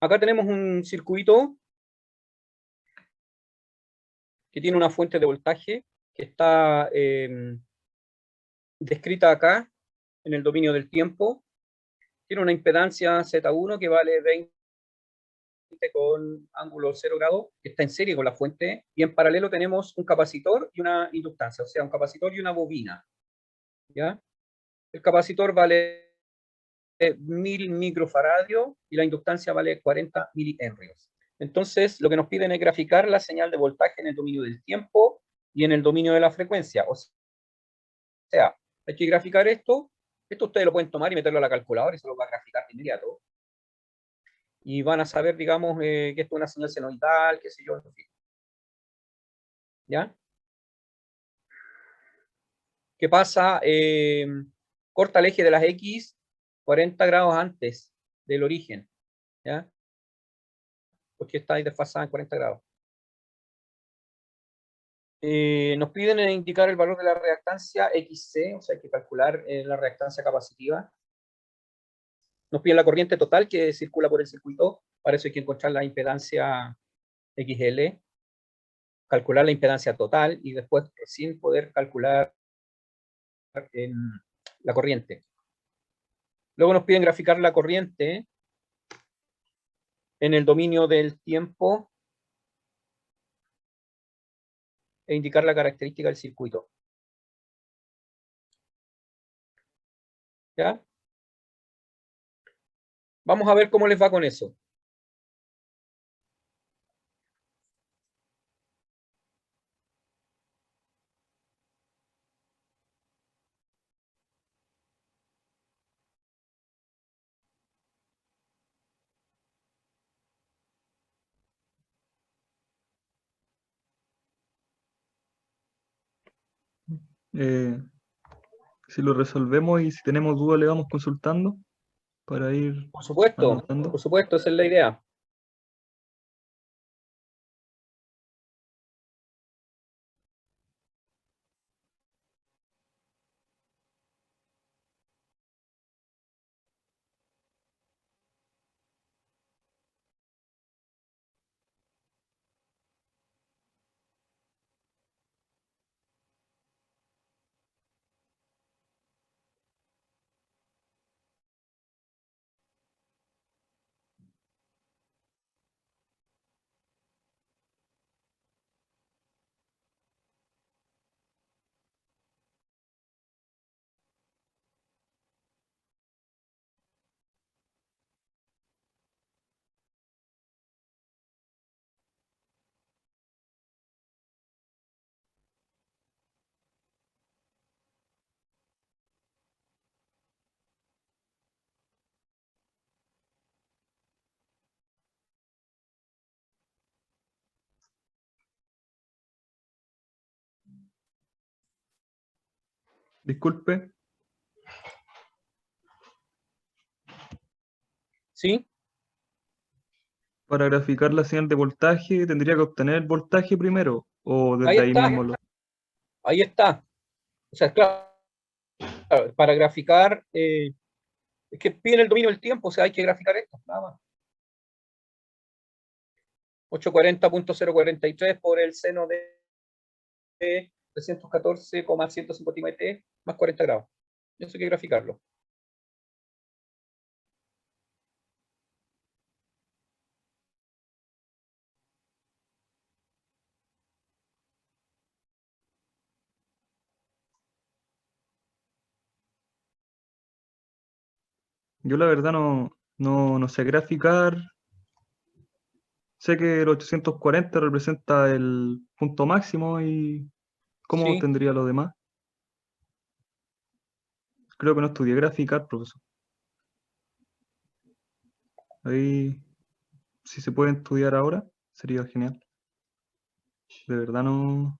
Acá tenemos un circuito que tiene una fuente de voltaje que está descrita acá en el dominio del tiempo. Tiene una impedancia Z1 que vale 20 con ángulo 0 grado, que está en serie con la fuente, y en paralelo tenemos un capacitor y una inductancia, o sea, un capacitor y una bobina. ¿Ya? El capacitor vale 1000 microfaradios y la inductancia vale 40 milihenrios. Entonces, lo que nos piden es graficar la señal de voltaje en el dominio del tiempo y en el dominio de la frecuencia. O sea, hay que graficar esto. Esto ustedes lo pueden tomar y meterlo a la calculadora y se lo va a graficar de inmediato. Y van a saber, digamos, que esto es una señal senoidal, qué sé yo, en fin. ¿Ya? ¿Qué pasa? Corta el eje de las X 40 grados antes del origen. ¿Ya? Porque está ahí desfasada en 40 grados. Nos piden indicar el valor de la reactancia XC, o sea, hay que calcular la reactancia capacitiva. Nos piden la corriente total que circula por el circuito, para eso hay que encontrar la impedancia XL, calcular la impedancia total y después recién poder calcular la corriente. Luego nos piden graficar la corriente en el dominio del tiempo e indicar la característica del circuito. ¿Ya? Vamos a ver cómo les va con eso. Si lo resolvemos y si tenemos dudas le vamos consultando para ir anotando. Por supuesto, esa es la idea. Disculpe, ¿Sí? para graficar la señal de voltaje tendría que obtener el voltaje primero o Ahí desde ahí está. mismo lo... Ahí está. O sea, claro, para graficar, es que piden el dominio del tiempo, o sea, hay que graficar esto, nada más. 840.043 por el seno de 314,159 más 40 grados. Eso hay que graficarlo. Yo la verdad no sé graficar. Sé que el 840 representa el punto máximo y ¿cómo Sí. obtendría lo demás? Creo que no estudié graficar, profesor. Ahí, si se puede estudiar ahora, sería genial. De verdad no...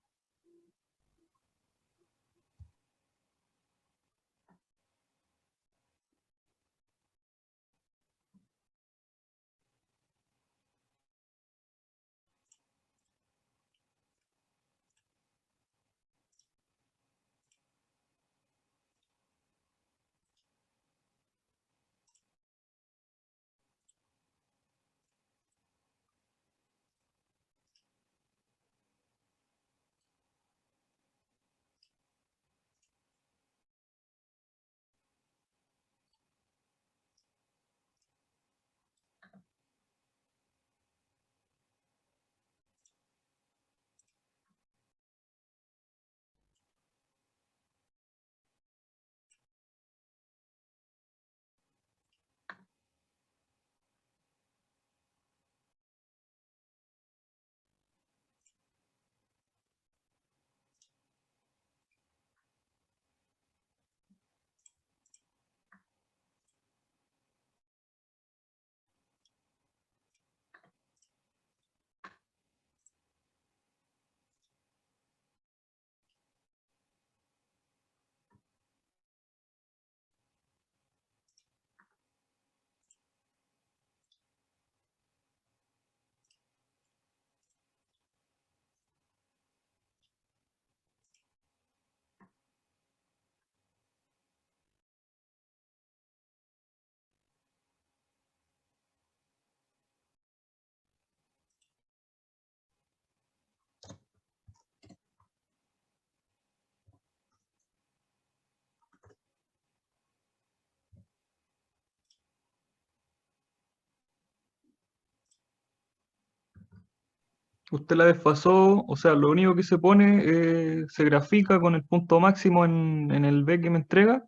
Usted la desfasó, o sea, lo único que se pone, se grafica con el punto máximo en el B que me entrega,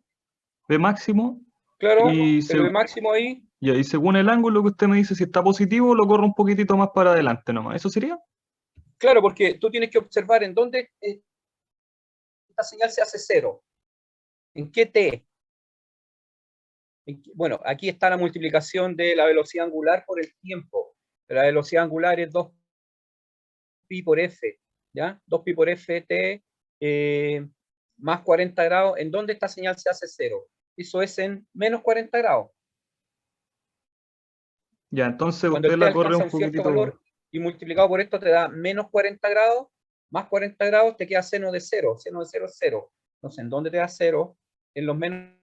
B máximo, Claro, y, el B máximo ahí, y según el ángulo que usted me dice, si está positivo, lo corro un poquitito más para adelante nomás. ¿Eso sería? claro, porque tú tienes que observar en dónde esta señal se hace cero. ¿En qué T? Bueno, aquí está la multiplicación de la velocidad angular por el tiempo. La velocidad angular es 2pi por f, ¿ya? 2pi por f t más 40 grados. ¿En dónde esta señal se hace cero? Eso es en menos 40 grados. Ya, entonces Cuando usted el t la corre alcanza un un cierto poquitito. valor y multiplicado por esto te da menos 40 grados, más 40 grados te queda seno de cero. Seno de cero es cero. Entonces, ¿en dónde te da cero? En los menos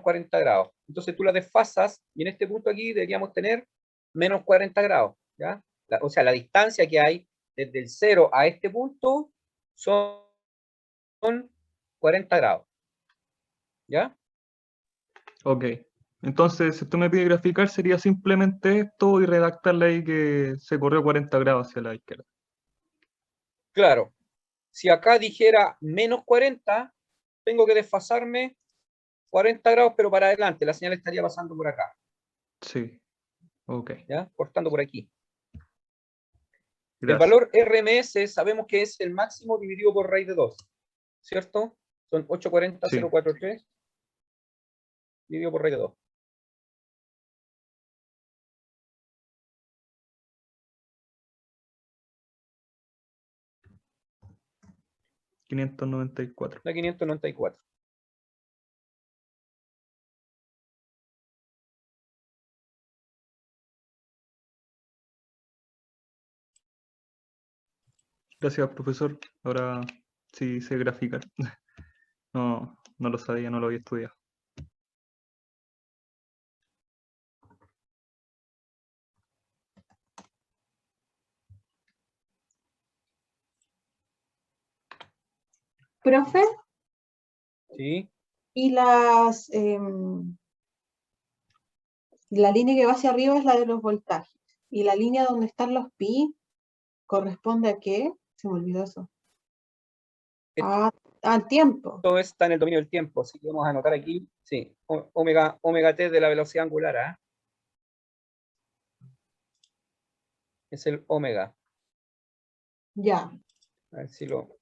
40 grados. Entonces tú la desfasas y en este punto aquí deberíamos tener menos 40 grados. ¿Ya? O sea, la distancia que hay desde el 0 a este punto son 40 grados. ¿Ya? Ok. Entonces, si usted me pide graficar, sería simplemente esto y redactarle ahí que se corrió 40 grados hacia la izquierda. Claro. Si acá dijera menos 40, tengo que desfasarme 40 grados, pero para adelante. La señal estaría pasando por acá. Sí, ok. ¿Ya? Cortando por aquí. El Gracias. valor RMS sabemos que es el máximo dividido por raíz de 2. ¿Cierto? Son Sí. 840,043 dividido por raíz de 2. 594. La 594. Gracias, profesor. Ahora sí sé graficar. No, no lo sabía, no lo había estudiado. Profe, ¿Sí? y la línea que va hacia arriba es la de los voltajes. Y la línea donde están los pi corresponde a qué? Se me olvidó eso. Al tiempo. Todo está en el dominio del tiempo, así que vamos a anotar aquí, sí, omega t de la velocidad angular, ¿eh? Es el omega. Ya. A ver si lo...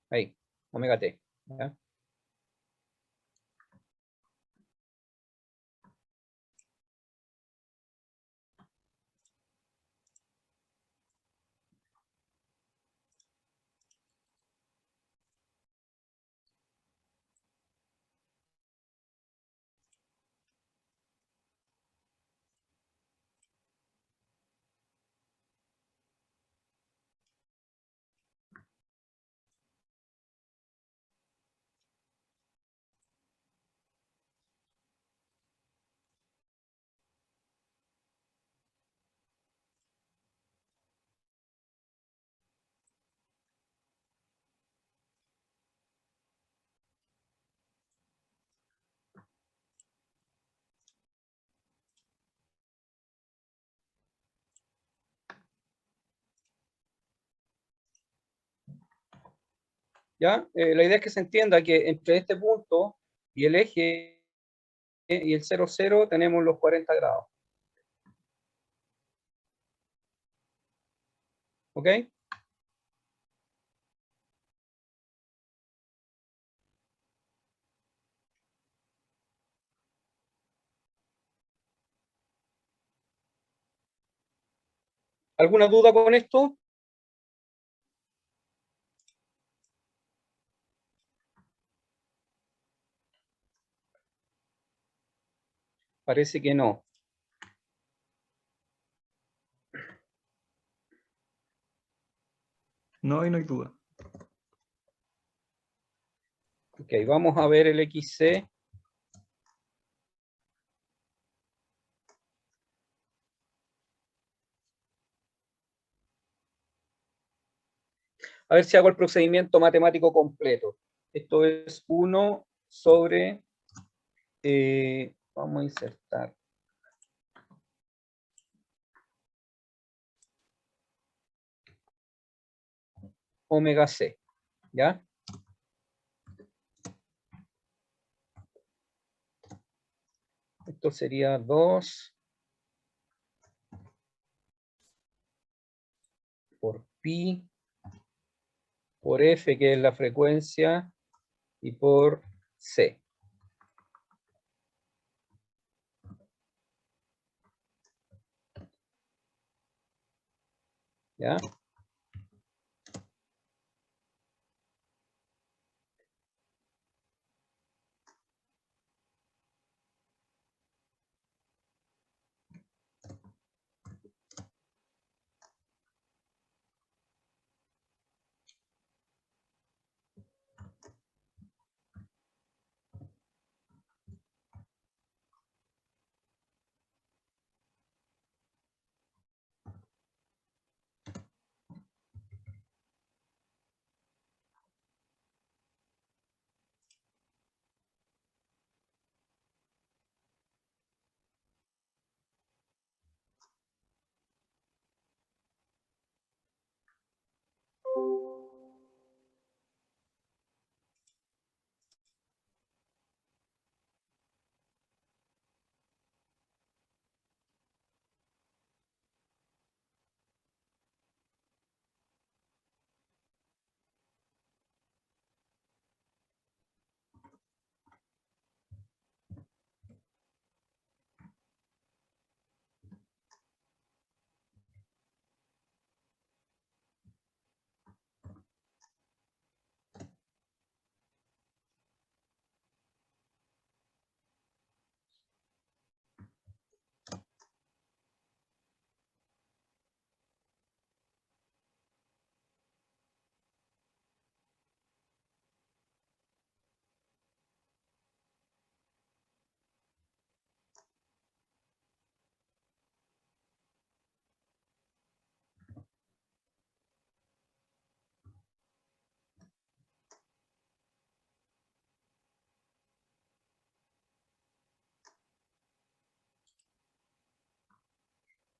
Ahí, omega t. ¿Ya? ¿Ya? La idea es que se entienda que entre este punto y el eje y el 0, 0 tenemos los 40 grados. ¿Ok? ¿Alguna duda con esto? Parece que no. No, y no hay duda. Ok, vamos a ver el XC. A ver si hago el procedimiento matemático completo. Esto es 1 sobre, vamos a insertar. Omega C, ¿ya? Esto sería 2 por pi, por F, que es la frecuencia, y por C. ¿Ya?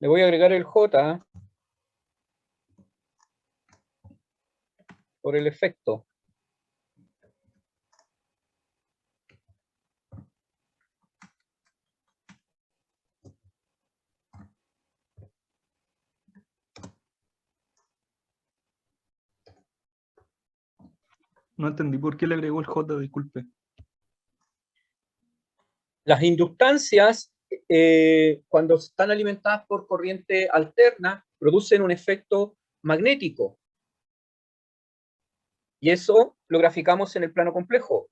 Le voy a agregar el J por el efecto. No entendí por qué le agregó el J, disculpe. Las inductancias, cuando están alimentadas por corriente alterna, producen un efecto magnético. Y eso lo graficamos en el plano complejo.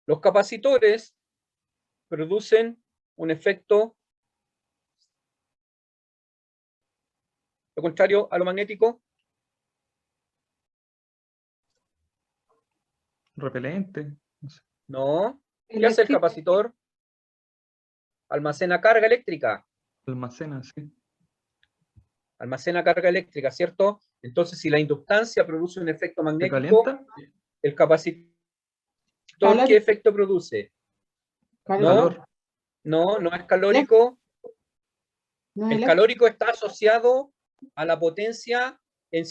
Los capacitores producen un efecto, lo contrario a lo magnético. Repelente. No sé. No. ¿Qué hace el Eléctrico. capacitor? Almacena carga eléctrica. Almacena, sí. Almacena carga eléctrica, ¿cierto? Entonces, si la inductancia produce un efecto ¿Se magnético, calienta? el capacitor, Calor. ¿qué efecto produce? Calor. Calor. No es calórico. No es El eléctrico. calórico está asociado a la potencia en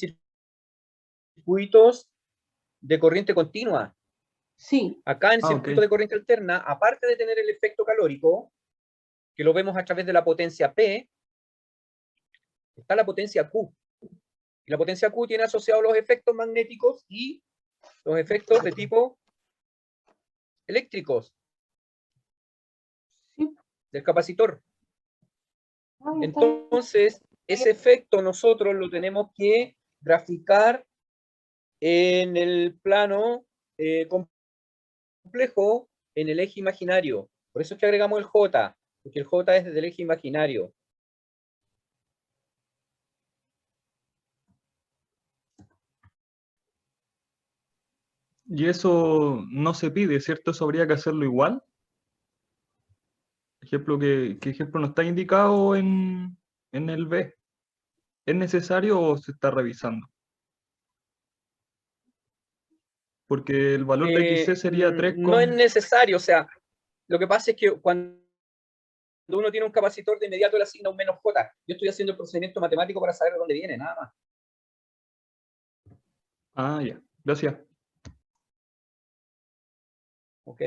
circuitos de corriente continua. Sí. Acá en Ah, ok. circuito de corriente alterna, aparte de tener el efecto calórico, que lo vemos a través de la potencia P, está la potencia Q. Y la potencia Q tiene asociados los efectos magnéticos y los efectos de tipo eléctricos Sí. del capacitor. Ay, está bien. Entonces, ese efecto nosotros lo tenemos que graficar en el plano complejo, en el eje imaginario. Por eso es que agregamos el J, porque el J es desde el eje imaginario. Y eso no se pide, ¿cierto? Eso habría que hacerlo igual. Ejemplo que ejemplo no está indicado en el B. ¿Es necesario o se está revisando? Porque el valor de XC sería 3 No es necesario, o sea, lo que pasa es que cuando uno tiene un capacitor, de inmediato le asigna un menos J. Yo estoy haciendo el procedimiento matemático para saber de dónde viene, nada más. Ah, ya. Gracias. ¿Ok?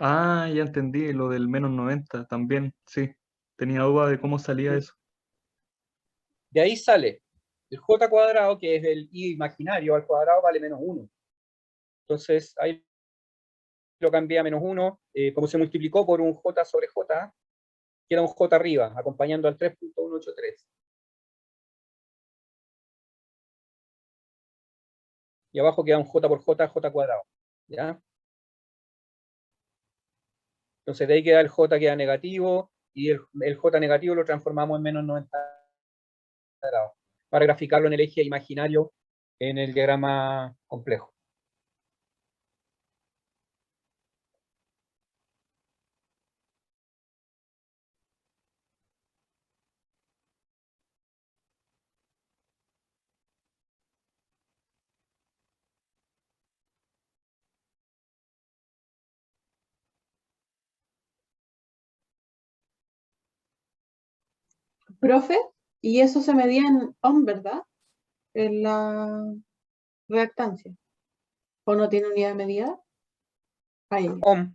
Ah, ya entendí, lo del menos 90 también, sí. Tenía duda de cómo salía eso. De ahí sale el J cuadrado, que es el I imaginario, al cuadrado vale menos 1. Entonces, ahí lo cambié a menos 1, como se multiplicó por un J sobre J, queda un J arriba, acompañando al 3.183. Y abajo queda un J por J, J cuadrado. ¿Ya? Entonces de ahí queda el J queda negativo, y el J negativo lo transformamos en menos 90 grados, para graficarlo en el eje imaginario en el diagrama complejo. Profe, y eso se medía en ohm, ¿verdad? En la reactancia. ¿O no tiene unidad de medida? Ahí. Ohm.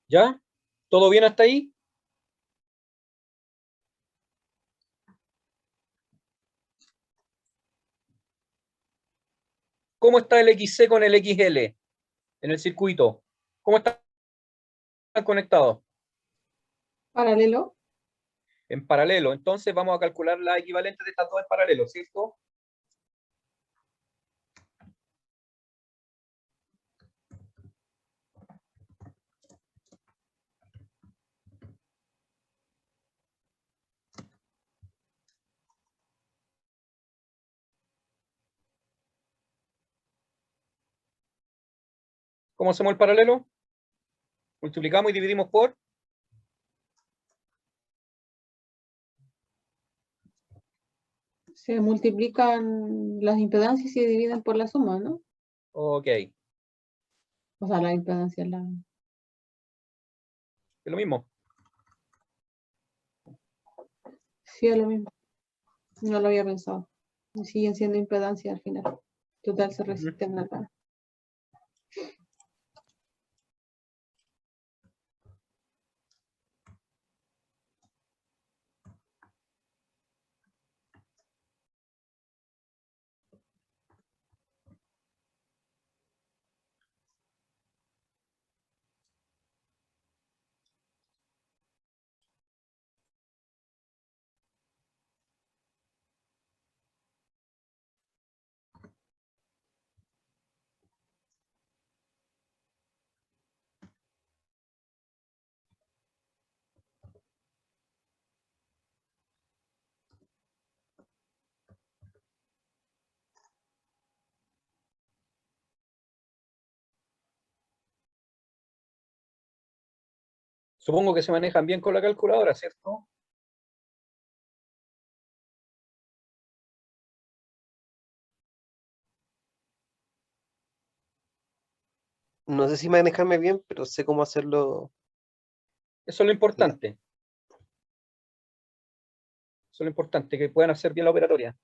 ¿Ya? ¿Todo bien hasta ahí? ¿Cómo está el XC con el XL en el circuito? ¿Cómo están conectados? Paralelo. En paralelo. Entonces vamos a calcular la equivalente de estas dos en paralelo, ¿cierto? ¿Cómo hacemos el paralelo? Multiplicamos y dividimos por. Se multiplican las impedancias y se dividen por la suma, ¿no? Ok. Es O sea, la impedancia, lo mismo. sí es lo mismo. No lo había pensado. Siguen siendo impedancias al final. Total, se resisten acá. Supongo que se manejan bien con la calculadora, ¿cierto? No sé si manejarme bien, pero sé cómo hacerlo. Eso es lo importante. Eso es lo importante, que puedan hacer bien la operatoria.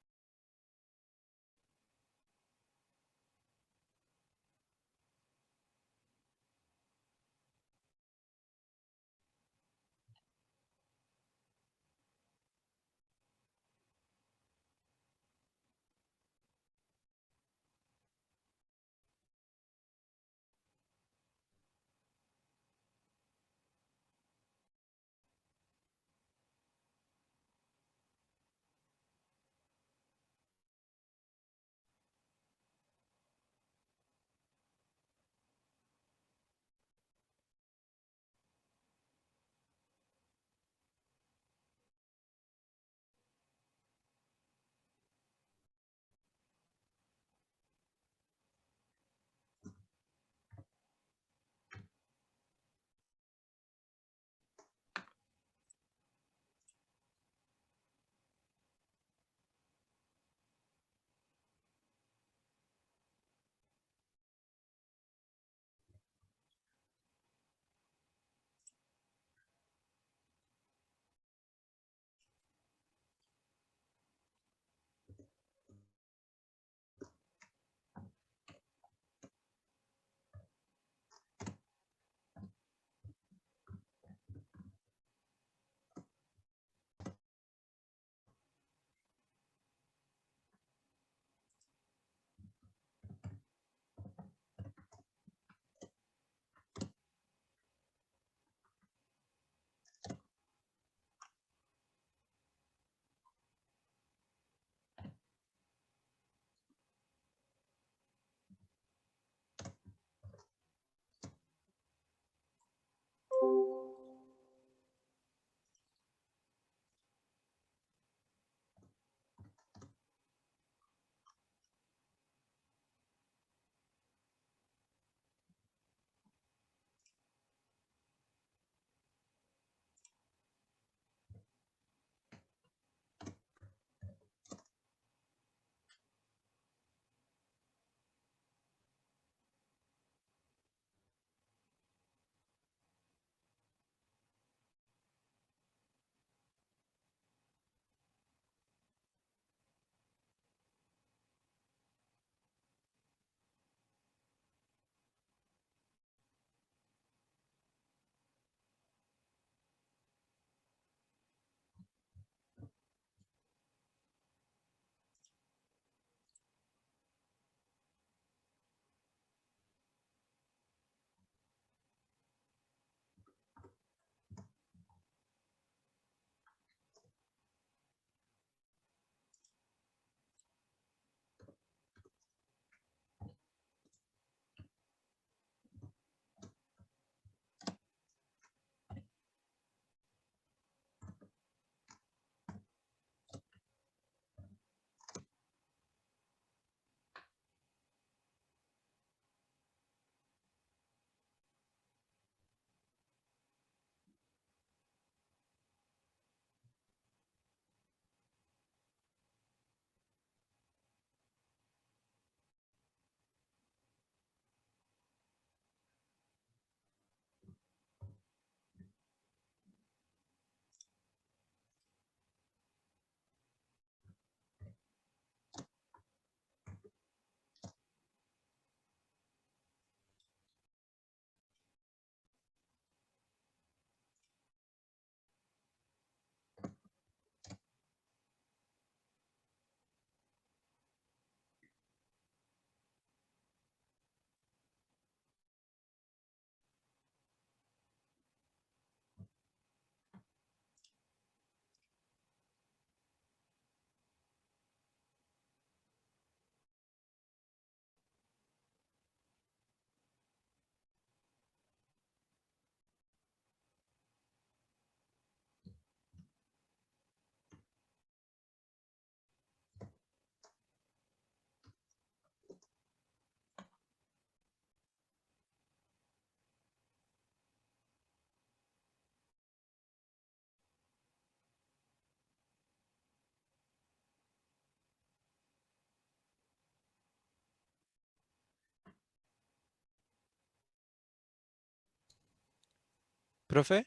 Profe,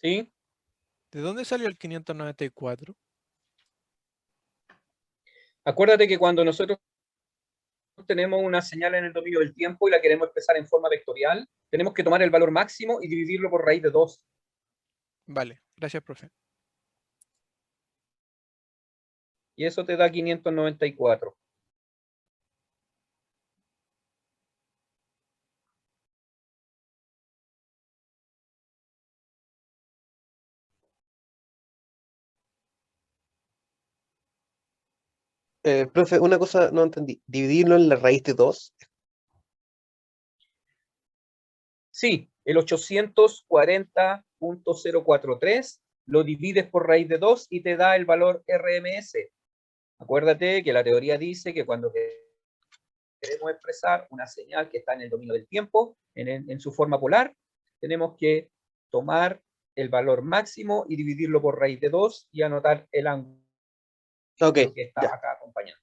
¿Sí? ¿de dónde salió el 594? Acuérdate que cuando nosotros tenemos una señal en el dominio del tiempo y la queremos expresar en forma vectorial, tenemos que tomar el valor máximo y dividirlo por raíz de 2. Vale, gracias, profe. Y eso te da 594. Profe, una cosa no entendí. ¿Dividirlo en la raíz de 2? Sí, el 840.043 lo divides por raíz de 2 y te da el valor RMS. Acuérdate que la teoría dice que cuando queremos expresar una señal que está en el dominio del tiempo, en su forma polar, tenemos que tomar el valor máximo y dividirlo por raíz de 2 y anotar el ángulo Ok, que está ya. acá acompañando.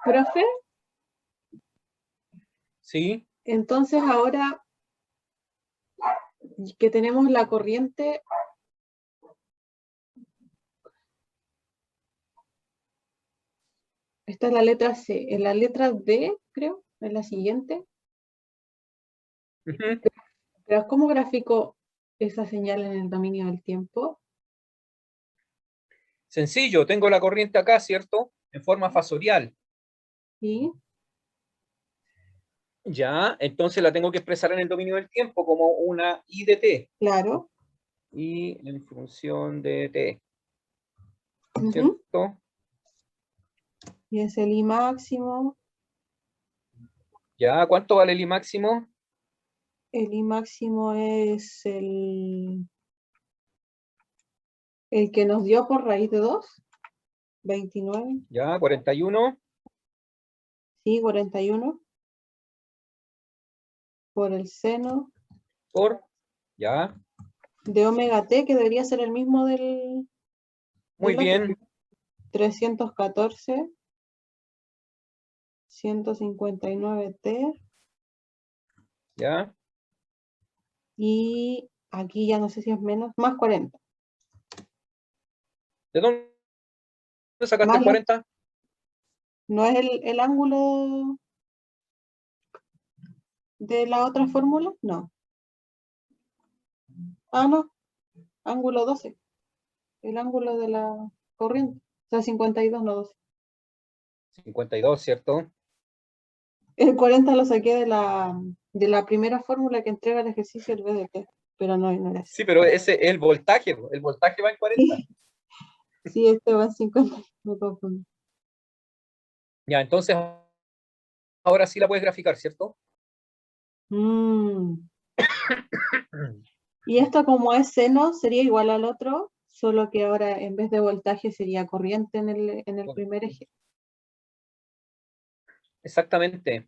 Profe, ¿Sí? entonces ahora que tenemos la corriente, esta es la letra C, en la letra D, creo, en la siguiente, Ujú. pero ¿cómo grafico esa señal en el dominio del tiempo? Sencillo, tengo la corriente acá, ¿cierto? En forma fasorial. ¿Sí? Ya, entonces la tengo que expresar en el dominio del tiempo como una I de t. Claro. Y en función de t, Ujú. ¿cierto? Y es el I máximo. Ya, ¿cuánto vale el I máximo? El I máximo es el que nos dio por raíz de 2, 29, Ya, 41 sí, 41, por el seno por, ya, de omega t, que debería ser el mismo muy del otro, bien, 314, 159t, ya. y aquí ya no sé si es menos, más 40. ¿De dónde sacaste Más el 40? ¿No es el ángulo de la otra fórmula? No. Ah, no, ángulo 12, el ángulo de la corriente. O sea, 52, no 12. 52, ¿cierto? El 40 lo saqué de la primera fórmula que entrega el ejercicio del BDT, pero no era así. Sí, pero ese es el voltaje va en 40. Sí, este va en 50, me confundí. Ya, entonces ahora sí la puedes graficar, ¿cierto? Mm. Y esto como es seno, sería igual al otro, solo que ahora en vez de voltaje sería corriente en el primer eje. Exactamente.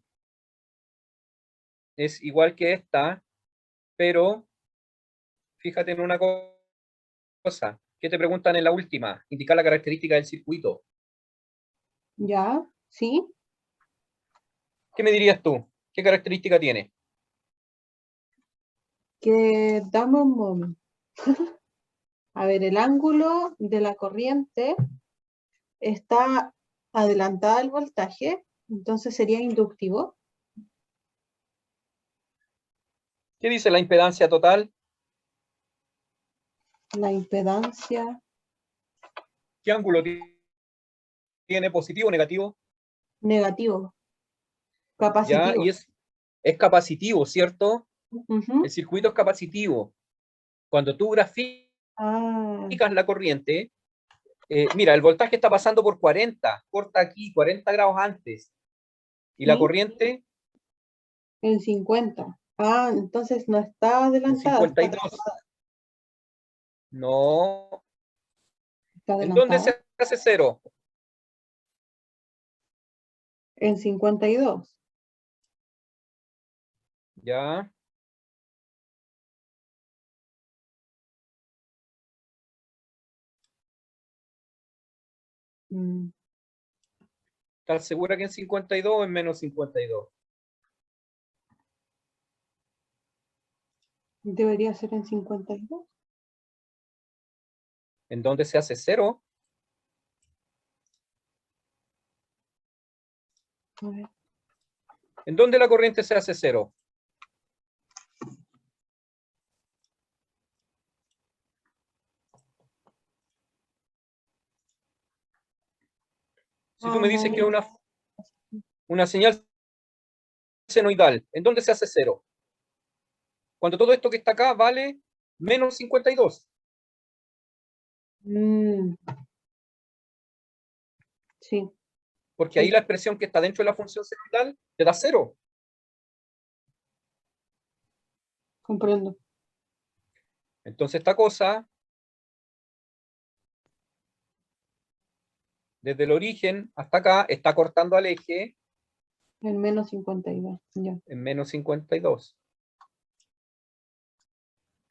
Es igual que esta, pero fíjate en una cosa. ¿Qué te preguntan en la última? Indicar la característica del circuito. ¿Ya? ¿Sí? ¿Qué me dirías tú? ¿Qué característica tiene? Que dame un momento. A ver, el ángulo de la corriente está adelantada al voltaje, entonces sería inductivo. ¿Qué dice la impedancia total? La impedancia ¿Qué ángulo tiene? ¿Positivo o negativo? negativo, Ya, capacitivo. y es capacitivo, ¿cierto? Ujú. El circuito es capacitivo. Cuando tú graficas Ah, la corriente, mira, el voltaje está pasando por 40, corta aquí, 40 grados antes. Y la sí, corriente en 50. Ah, entonces no está en adelantada, 52. No. está ¿En dónde adelantada. se hace cero? En 52. Ya. Mm, ¿Estás segura que en 52 o en menos 52? debería ser en 52. ¿En dónde se hace cero? A ver. ¿En dónde la corriente se hace cero? Si tú Ah, me no, dices que es una señal senoidal, ¿en dónde se hace cero? Cuando todo esto que está acá vale menos 52. mm, sí, Porque ahí sí, la expresión que está dentro de la función senoidal te da cero. comprendo. Entonces esta cosa, desde el origen hasta acá, está cortando al eje En menos 52. Ya. en menos 52.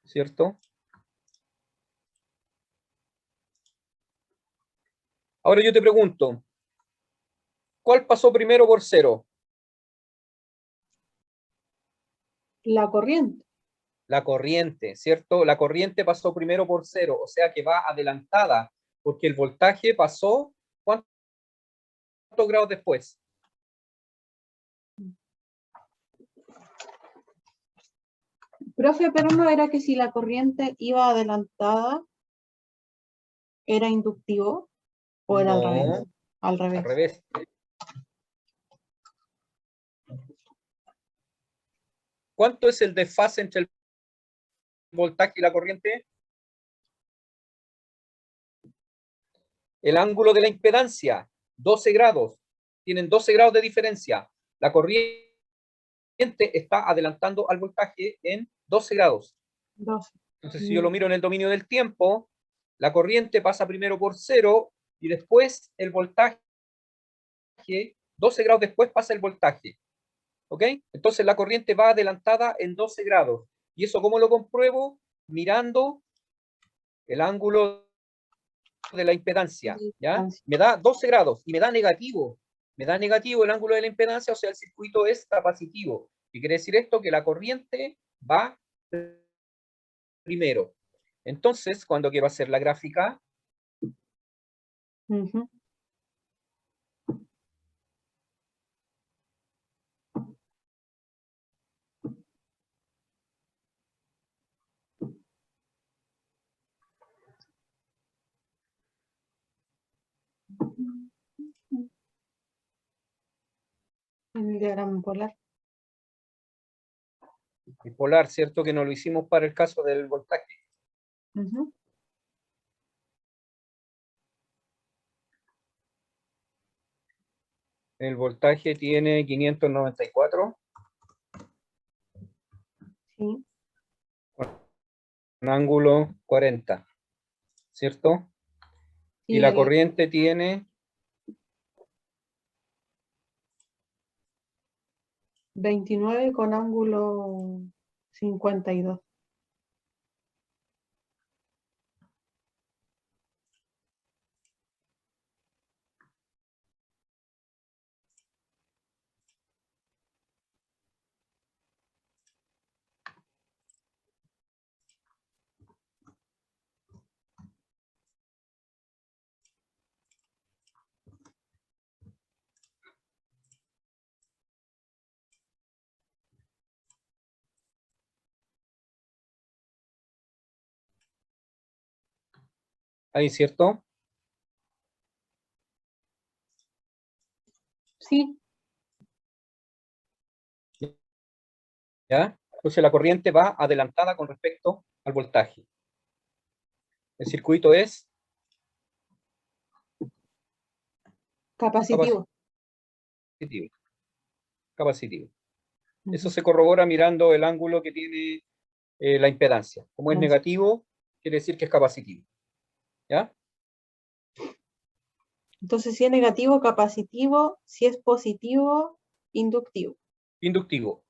¿Cierto? Ahora yo te pregunto, ¿cuál pasó primero por cero? La corriente. La corriente, ¿cierto? La corriente pasó primero por cero, o sea que va adelantada, porque el voltaje pasó, ¿cuántos grados después? Profe, pero no era que si la corriente iba adelantada, era inductivo o era al revés. No, Al al revés. revés. ¿Cuánto es el desfase entre el voltaje y la corriente? El ángulo de la impedancia, 12 grados. Tienen 12 grados de diferencia. La corriente está adelantando al voltaje en 12 grados. 12. Entonces, si yo lo miro en el dominio del tiempo, la corriente pasa primero por cero y después el voltaje, 12 grados después pasa el voltaje. ¿Ok? Entonces la corriente va adelantada en 12 grados. ¿Y eso cómo lo compruebo? Mirando el ángulo de la impedancia, ¿ya? Me da 12 grados y me da negativo. Me da negativo el ángulo de la impedancia, o sea, el circuito es capacitivo. ¿Qué quiere decir esto? Que la corriente va primero. Entonces, cuando quiero hacer la gráfica, Ujú. en el diagrama polar. Bipolar, ¿cierto? Que no lo hicimos para el caso del voltaje. Ujú. El voltaje tiene 594, Sí, un ángulo 40, ¿cierto? Y sí, la corriente tiene 29 con ángulo 52. ahí, ¿cierto? Sí, ¿Ya? Entonces la corriente va adelantada con respecto al voltaje. El circuito es capacitivo. capacitivo. Capacitivo. Eso Ujú. se corrobora mirando el ángulo que tiene la impedancia. Como es Las- negativo, quiere decir que es capacitivo. ¿Ya? Entonces, si es negativo, capacitivo; si es positivo, inductivo. Inductivo.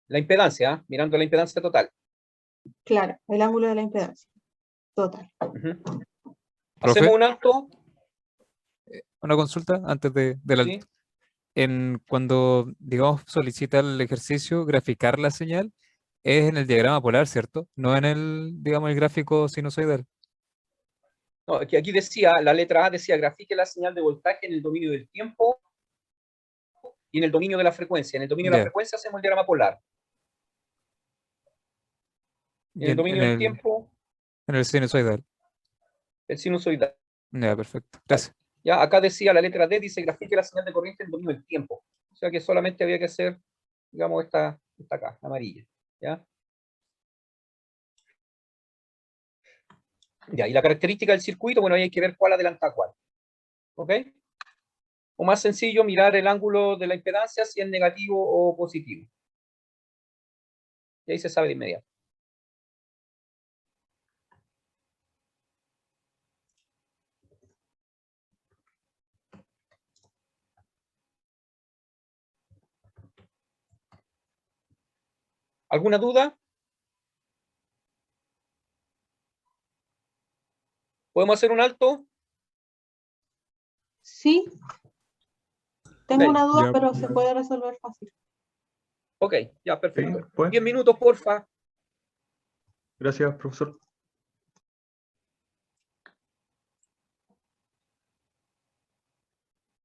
La impedancia, ¿ah? Mirando la impedancia total. Claro, el ángulo de la impedancia. Total. Ujú. Profe, Hacemos un alto. una consulta antes del ¿Sí? alto. Cuando, digamos, solicita el ejercicio, graficar la señal, es en el diagrama polar, ¿cierto? No en el, digamos, el gráfico sinusoidal. No, aquí decía, la letra A decía, grafique la señal de voltaje en el dominio del tiempo y en el dominio de la frecuencia. En el dominio de la Ya. frecuencia hacemos el diagrama polar. En Y el dominio del tiempo, en el sinusoidal. el sinusoidal. Ya, perfecto. Gracias. Ya, acá decía la letra D, dice grafique la señal de corriente en el dominio del tiempo. O sea que solamente había que hacer, digamos, esta acá, la amarilla. ¿Ya? Ya, y la característica del circuito, bueno, ahí hay que ver cuál adelanta a cuál. ¿Ok? O más sencillo, mirar el ángulo de la impedancia si es negativo o positivo. Y ahí se sabe de inmediato. ¿Alguna duda? ¿Podemos hacer un alto? Sí, tengo Ok, una duda, Ya. pero se puede resolver fácil. ok, ya, Sí, perfecto. pues. 10 minutos, porfa. Gracias, profesor.